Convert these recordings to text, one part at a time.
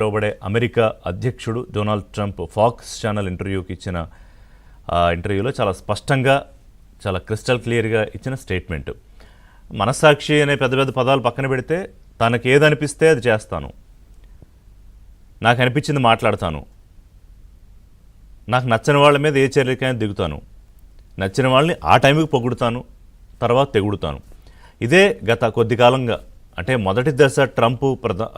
పిలువబడే అమెరికా అధ్యక్షుడు Donald Trump pox channel ఇంటర్వ్యూకి ఇచ్చిన ఇంటర్వ్యూలో చాలా స్పష్టంగా చాలా క్రిస్టల్ క్లియర్గా ఇచ్చిన స్టేట్మెంట్. మనస్సాక్షి అనే పెద్ద పెద్ద పదాలు పక్కన పెడితే తనకు ఏదనిపిస్తే అది చేస్తాను, నాకు అనిపించింది మాట్లాడతాను, నాకు నచ్చని వాళ్ళ మీద ఏ చర్యకైనా దిగుతాను, నచ్చిన వాళ్ళని ఆ టైంకి పొగుడుతాను, తర్వాత తెగుడుతాను. ఇదే గత కొద్ది కాలంగా అంటే మొదటి దశ ట్రంప్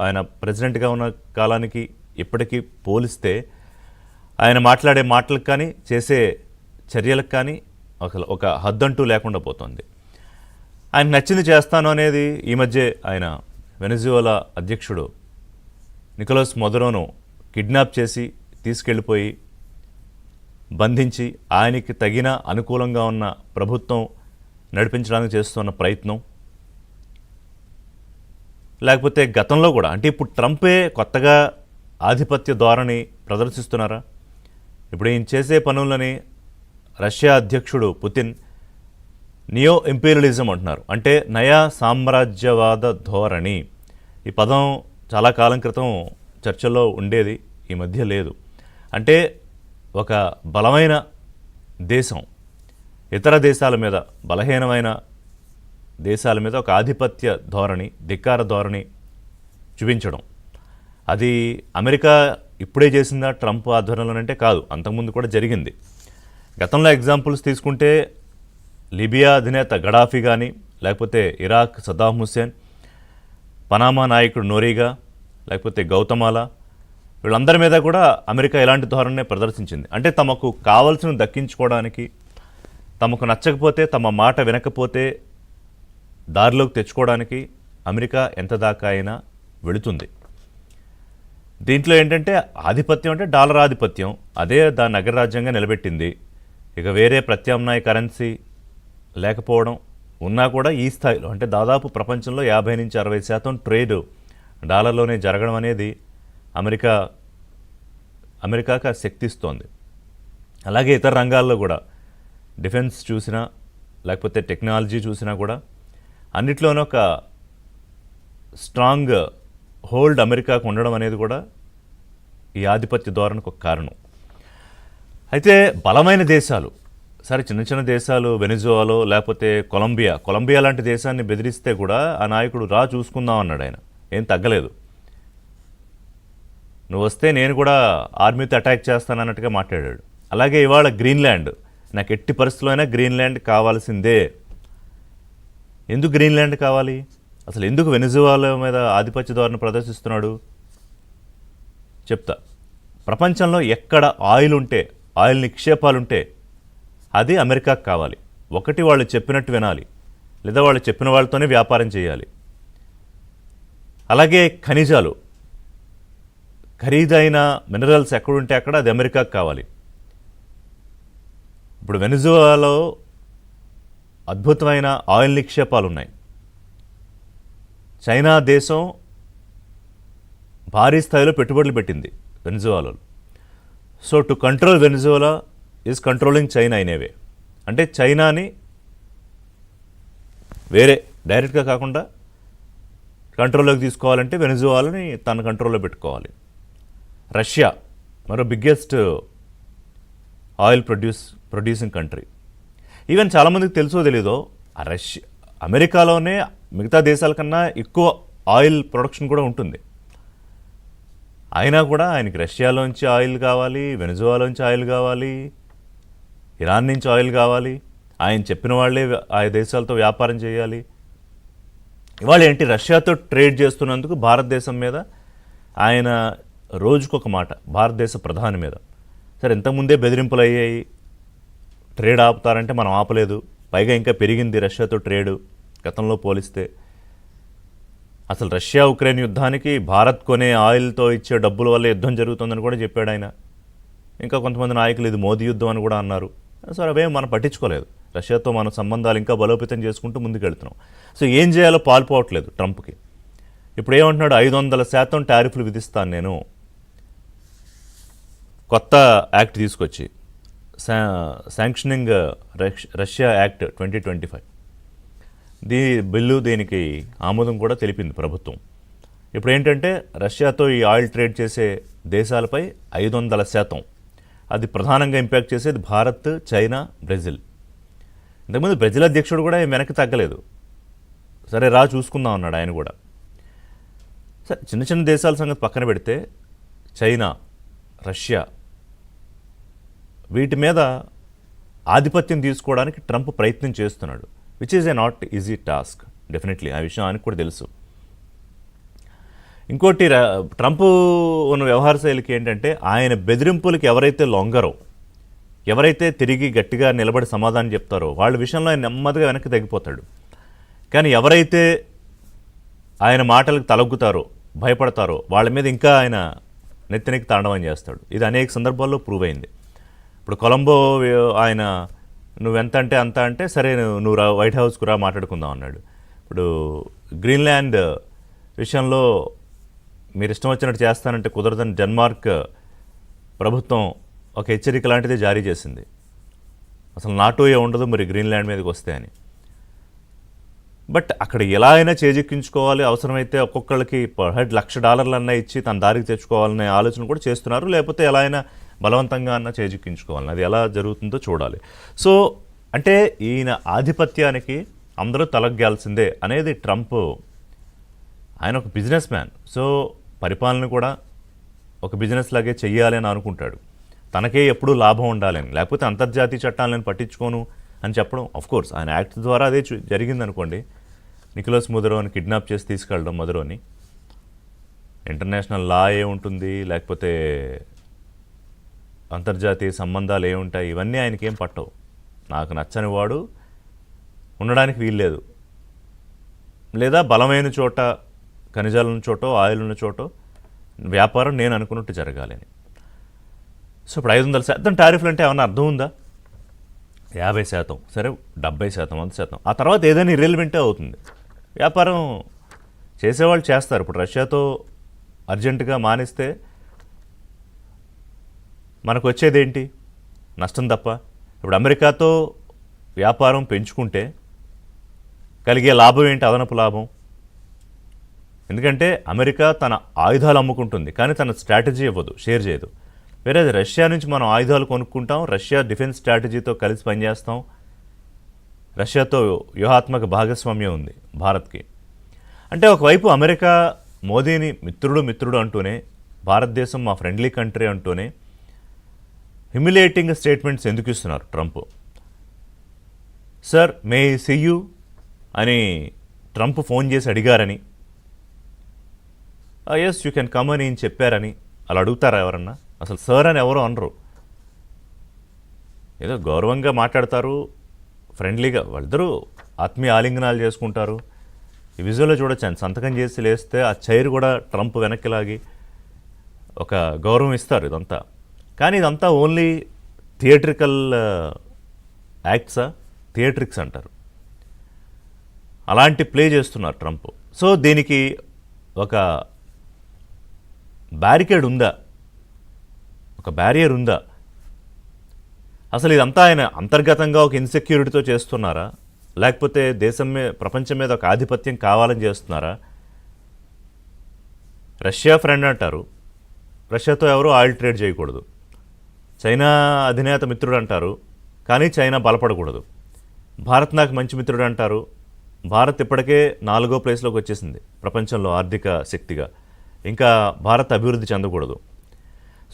ఆయన ప్రెసిడెంట్గా ఉన్న కాలానికి ఇప్పటికీ పోలిస్తే ఆయన మాట్లాడే మాటలకు కానీ చేసే చర్యలకు కానీ ఒక హద్దంటూ లేకుండా పోతుంది. ఆయన నచ్చింది చేస్తాను అనేది ఈ మధ్య ఆయన వెనజువలా అధ్యక్షుడు నికోలస్ మదురోను కిడ్నాప్ చేసి తీసుకెళ్ళిపోయి బంధించి ఆయనకి తగిన అనుకూలంగా ఉన్న ప్రభుత్వం నడిపించడానికి చేస్తున్న ప్రయత్నం, లేకపోతే గతంలో కూడా అంటే ఇప్పుడు ట్రంపే కొత్తగా ఆధిపత్య ధోరణి ప్రదర్శిస్తున్నారా? ఇప్పుడు ఈయన చేసే పనులని రష్యా అధ్యక్షుడు పుతిన్ నియో ఇంపీరియలిజం అంటున్నారు, అంటే నయా సామ్రాజ్యవాద ధోరణి. ఈ పదం చాలా కాలం క్రితం చర్చల్లో ఉండేది, ఈ మధ్య లేదు. అంటే ఒక బలమైన దేశం ఇతర దేశాల మీద, బలహీనమైన దేశాల మీద ఒక ఆధిపత్య ధోరణి, ధిక్కార ధోరణి చూపించడం. అది అమెరికా ఇప్పుడే చేసిందా ట్రంప్ ఆధ్వర్యంలోనంటే కాదు, అంతకుముందు కూడా జరిగింది. గతంలో ఎగ్జాంపుల్స్ తీసుకుంటే లిబియా అధినేత గడాఫీ కానీ, లేకపోతే ఇరాక్ సద్దాం హుస్సేన్, పనామా నాయకుడు నోరీగా, లేకపోతే గౌతమాలా, వీళ్ళందరి మీద కూడా అమెరికా ఇలాంటి ధోరణినే ప్రదర్శించింది. అంటే తమకు కావాల్సిన దక్కించుకోవడానికి, తమకు నచ్చకపోతే, తమ మాట వినకపోతే దారిలోకి తెచ్చుకోవడానికి అమెరికా ఎంత దాకా అయినా వెళుతుంది. దీంట్లో ఏంటంటే ఆధిపత్యం అంటే డాలర్ ఆధిపత్యం, అదే దాన్ని అగ్రరాజ్యంగా నిలబెట్టింది. ఇక వేరే ప్రత్యామ్నాయ కరెన్సీ లేకపోవడం ఉన్నా కూడా ఈ స్థాయిలో అంటే దాదాపు ప్రపంచంలో 50 నుంచి 60% ట్రేడ్ డాలర్లోనే జరగడం అనేది అమెరికాకు శక్తిస్తోంది. అలాగే ఇతర రంగాల్లో కూడా డిఫెన్స్ చూసినా, లేకపోతే టెక్నాలజీ చూసినా కూడా అన్నిట్లోనూ ఒక స్ట్రాంగ్ హోల్డ్ అమెరికాకు ఉండడం అనేది కూడా ఈ ఆధిపత్య ధోరణికి ఒక కారణం. అయితే బలమైన దేశాలు, సరే చిన్న చిన్న దేశాలు వెనిజువాలో లేకపోతే కొలంబియా లాంటి దేశాన్ని బెదిరిస్తే కూడా ఆ నాయకుడు రా చూసుకుందాం అన్నాడు. ఆయన ఏం తగ్గలేదు. నువ్వు వస్తే నేను కూడా ఆర్మీతో అటాక్ చేస్తానన్నట్టుగా మాట్లాడాడు. అలాగే ఇవాళ గ్రీన్లాండ్, నాకు ఎట్టి పరిస్థితుల్లో అయినా గ్రీన్లాండ్ కావాల్సిందే. ఎందుకు గ్రీన్లాండ్ కావాలి? అసలు ఎందుకు వెనిజువాలా మీద ఆధిపత్య ధోరణి ప్రదర్శిస్తున్నాడు చెప్తా. ప్రపంచంలో ఎక్కడ ఆయిల్ ఉంటే, ఆయిల్ నిక్షేపాలుంటే అది అమెరికాకు కావాలి. ఒకటి వాళ్ళు చెప్పినట్టు వినాలి, లేదా వాళ్ళు చెప్పిన వాళ్ళతోనే వ్యాపారం చేయాలి. అలాగే ఖనిజాలు, ఖరీదైన మినరల్స్ ఎక్కడుంటే అక్కడ అది అమెరికాకు కావాలి. ఇప్పుడు వెనిజువాలాలో అద్భుతమైన ఆయిల్ నిక్షేపాలు ఉన్నాయి. చైనా దేశం భారీ స్థాయిలో పెట్టుబడులు పెట్టింది వెనిజువాలాలో. So to control Venezuela is controlling China in a way. అంటే చైనాని వేరే డైరెక్ట్గా కాకుండా కంట్రోల్లోకి తీసుకోవాలంటే వెనిజువాలాని తన కంట్రోల్లో పెట్టుకోవాలి. రష్యా మరో biggest oil producing country. Even చాలామందికి తెలుసో తెలీదో అమెరికాలోనే మిగతా దేశాల కన్నా ఎక్కువ ఆయిల్ ప్రొడక్షన్ కూడా ఉంటుంది. అయినా కూడా ఆయనకి రష్యాలోంచి ఆయిల్ కావాలి, వెనిజువాలోంచి ఆయిల్ కావాలి, ఇరాన్ నుంచి ఆయిల్ కావాలి. ఆయన చెప్పిన వాళ్ళే ఆ దేశాలతో వ్యాపారం చేయాలి. ఇవాళ ఏంటి, రష్యాతో ట్రేడ్ చేస్తున్నందుకు భారతదేశం మీద ఆయన రోజుకొక మాట, భారతదేశ ప్రధాని మీద. సరే ఇంతకుముందే బెదిరింపులు అయ్యాయి, ట్రేడ్ ఆపుతారంటే మనం ఆపలేదు, పైగా ఇంకా పెరిగింది రష్యాతో ట్రేడు గతంలో పోలిస్తే. అసలు రష్యా ఉక్రెయిన్ యుద్ధానికి భారత్ కొనే ఆయిల్తో ఇచ్చే డబ్బుల వల్ల యుద్ధం జరుగుతుందని కూడా చెప్పాడు ఆయన. ఇంకా కొంతమంది నాయకులు ఇది మోదీ యుద్ధం అని కూడా అన్నారు. సరే అవేం మనం పట్టించుకోలేదు. రష్యాతో మన సంబంధాలు ఇంకా బలోపేతం చేసుకుంటూ ముందుకెళ్తున్నాం. సో ఏం చేయాలో పాల్పోవట్లేదు ట్రంప్కి. ఇప్పుడు ఏమంటున్నాడు, 500% టారిఫ్లు విధిస్తాను నేను, కొత్త యాక్ట్ తీసుకొచ్చి శాంక్షనింగ్ రష్యా యాక్ట్ 2025 బిల్లు, దీనికి ఆమోదం కూడా తెలిపింది ప్రభుత్వం. ఇప్పుడు ఏంటంటే రష్యాతో ఈ ఆయిల్ ట్రేడ్ చేసే దేశాలపై 500%. అది ప్రధానంగా ఇంపాక్ట్ చేసేది భారత్, చైనా, బ్రెజిల్. ఇంతకుముందు బ్రెజిల్ అధ్యక్షుడు కూడా ఏం వెనక్కి తగ్గలేదు. సరే రా చూసుకుందాం అన్నాడు ఆయన కూడా. సరే చిన్న చిన్న దేశాల సంగతి పక్కన పెడితే చైనా, రష్యా వీటి మీద ఆధిపత్యం తీసుకోవడానికి ట్రంప్ ప్రయత్నం చేస్తున్నాడు. Which is a not easy task definitely. ఆ విషయం ఆయనకు కూడా తెలుసు. ఇంకోటి ట్రంప్ ఉన్న వ్యవహార శైలికి ఏంటంటే ఆయన బెదిరింపులకి ఎవరైతే లొంగరో, ఎవరైతే తిరిగి గట్టిగా నిలబడి సమాధానం చెప్తారో వాళ్ళ విషయంలో ఆయన నెమ్మదిగా వెనక్కి తగ్గిపోతాడు. కానీ ఎవరైతే ఆయన మాటలకు తలొగ్గుతారో, భయపడతారో వాళ్ళ మీద ఇంకా ఆయన నెత్తినెక్కి తాండవం చేస్తాడు. ఇది అనేక సందర్భాల్లో ప్రూవ్ అయింది. ఇప్పుడు కొలంబో ఆయన నువ్వెంత అంటే అంత అంటే సరే నువ్వు రా వైట్ హౌస్కు రా మాట్లాడుకుందాం అన్నాడు. ఇప్పుడు గ్రీన్లాండ్ విషయంలో మీరు ఇష్టం వచ్చినట్టు చేస్తానంటే కుదరదని డెన్మార్క్ ప్రభుత్వం ఒక హెచ్చరిక లాంటిదే జారీ చేసింది. అసలు నాటోయే ఉండదు మరి గ్రీన్లాండ్ మీదకి వస్తే అని. బట్ అక్కడ ఎలా అయినా చేజిక్కించుకోవాలి, అవసరమైతే ఒక్కొక్కళ్ళకి పర్ హెడ్ $1,00,000 ఇచ్చి తన దారికి తెచ్చుకోవాలనే ఆలోచన కూడా చేస్తున్నారు. లేకపోతే ఎలా అయినా బలవంతంగా అన్నా చేజిక్కించుకోవాలని, అది ఎలా జరుగుతుందో చూడాలి. సో అంటే ఈయన ఆధిపత్యానికి అందరూ తలగ్గాల్సిందే అనేది ట్రంప్. ఆయన ఒక బిజినెస్ మ్యాన్. సో పరిపాలన కూడా ఒక బిజినెస్ లాగే చెయ్యాలి అని అనుకుంటాడు. తనకే ఎప్పుడూ లాభం ఉండాలని, లేకపోతే అంతర్జాతీయ చట్టాలను పట్టించుకోను అని చెప్పడం. కోర్స్ ఆయన యాక్ట్ ద్వారా అదే జరిగింది అనుకోండి. నికోలస్ మదురోని కిడ్నాప్ చేసి తీసుకెళ్ళడం, మదురోని. ఇంటర్నేషనల్ లా ఏముంటుంది, లేకపోతే అంతర్జాతీయ సంబంధాలు ఏముంటాయి, ఇవన్నీ ఆయనకి ఏం పట్టవు. నాకు నచ్చని వాడు ఉండడానికి వీల్లేదు, లేదా బలమైన చోట, ఖనిజాలు ఉన్న చోటో, ఆయిల్ ఉన్న చోటో వ్యాపారం నేను అనుకున్నట్టు జరగాలని. సో ఇప్పుడు 500% టారిఫ్లు అంటే ఏమన్నా అర్థం ఉందా? 50%, సరే 70%, 100%. ఆ తర్వాత ఏదైనా ఇర్రెలవెంటే అవుతుంది. వ్యాపారం చేసేవాళ్ళు చేస్తారు. ఇప్పుడు రష్యాతో అర్జెంటుగా మానేస్తే మనకు వచ్చేదేంటి? నష్టం తప్ప. ఇప్పుడు అమెరికాతో వ్యాపారం పెంచుకుంటే కలిగే లాభం ఏంటి? అదనపు లాభం. ఎందుకంటే అమెరికా తన ఆయుధాలు అమ్ముకుంటుంది, కానీ తన స్ట్రాటజీ ఇవ్వదు, షేర్ చేయదు. వేరే రష్యా నుంచి మనం ఆయుధాలు కొనుక్కుంటాం, రష్యా డిఫెన్స్ స్ట్రాటజీతో కలిసి పనిచేస్తాం. రష్యాతో వ్యూహాత్మక భాగస్వామ్యం ఉంది భారత్కి. అంటే ఒకవైపు అమెరికా మోదీని మిత్రుడు అంటూనే, భారతదేశం మా ఫ్రెండ్లీ కంట్రీ అంటూనే హ్యూమిలియేటింగ్ స్టేట్మెంట్స్ ఎందుకు ఇస్తున్నారు Trump? Sir may see you అని ట్రంప్ ఫోన్ చేసి అడిగారని, ఎస్ యూ కెన్ కమ్ అని చెప్పారని అలా అడుగుతారా ఎవరన్నా? అసలు సార్ అని ఎవరు అనరు. ఏదో గౌరవంగా మాట్లాడతారు, ఫ్రెండ్లీగా. వాళ్ళిద్దరూ ఆత్మీయ ఆలింగనాలు చేసుకుంటారు. ఈ విజువల్లో చూడొచ్చు. ఆయన సంతకం చేసి లేస్తే ఆ చైర్ కూడా ట్రంప్ వెనక్కి లాగి ఒక గౌరవం ఇస్తారు. ఇదంతా కానీ ఇదంతా ఓన్లీ థియేట్రికల్ యాక్ట్సా, థియేట్రిక్స్ అంటారు. అలాంటి ప్లే చేస్తున్నారు ట్రంప్. సో దీనికి ఒక బ్యారికేడ్ ఉందా, ఒక బ్యారియర్ ఉందా? అసలు ఇదంతా ఆయన అంతర్గతంగా ఒక ఇన్సెక్యూరిటీతో చేస్తున్నారా, లేకపోతే దేశం మీద, ప్రపంచం మీద ఒక ఆధిపత్యం కావాలని చేస్తున్నారా? రష్యా ఫ్రెండ్ అంటారు, రష్యాతో ఎవరు ఆయిల్ ట్రేడ్ చేయకూడదు. చైనా అధినేత మిత్రుడు అంటారు, కానీ చైనా బలపడకూడదు. భారత్ నాకు మంచి మిత్రుడు అంటారు, భారత్ ఇప్పటికే 4వ ప్లేస్లోకి వచ్చేసింది ప్రపంచంలో ఆర్థిక శక్తిగా. ఇంకా భారత్ అభివృద్ధి చెందకూడదు.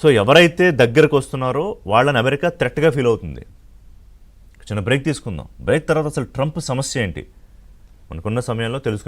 సో ఎవరైతే దగ్గరకు వస్తున్నారో వాళ్ళని అమెరికా థ్రెట్గా ఫీల్ అవుతుంది. చిన్న బ్రేక్ తీసుకుందాం. బ్రేక్ తర్వాత అసలు ట్రంప్ సమస్య ఏంటి మనకున్న సమయంలో తెలుసుకుందాం.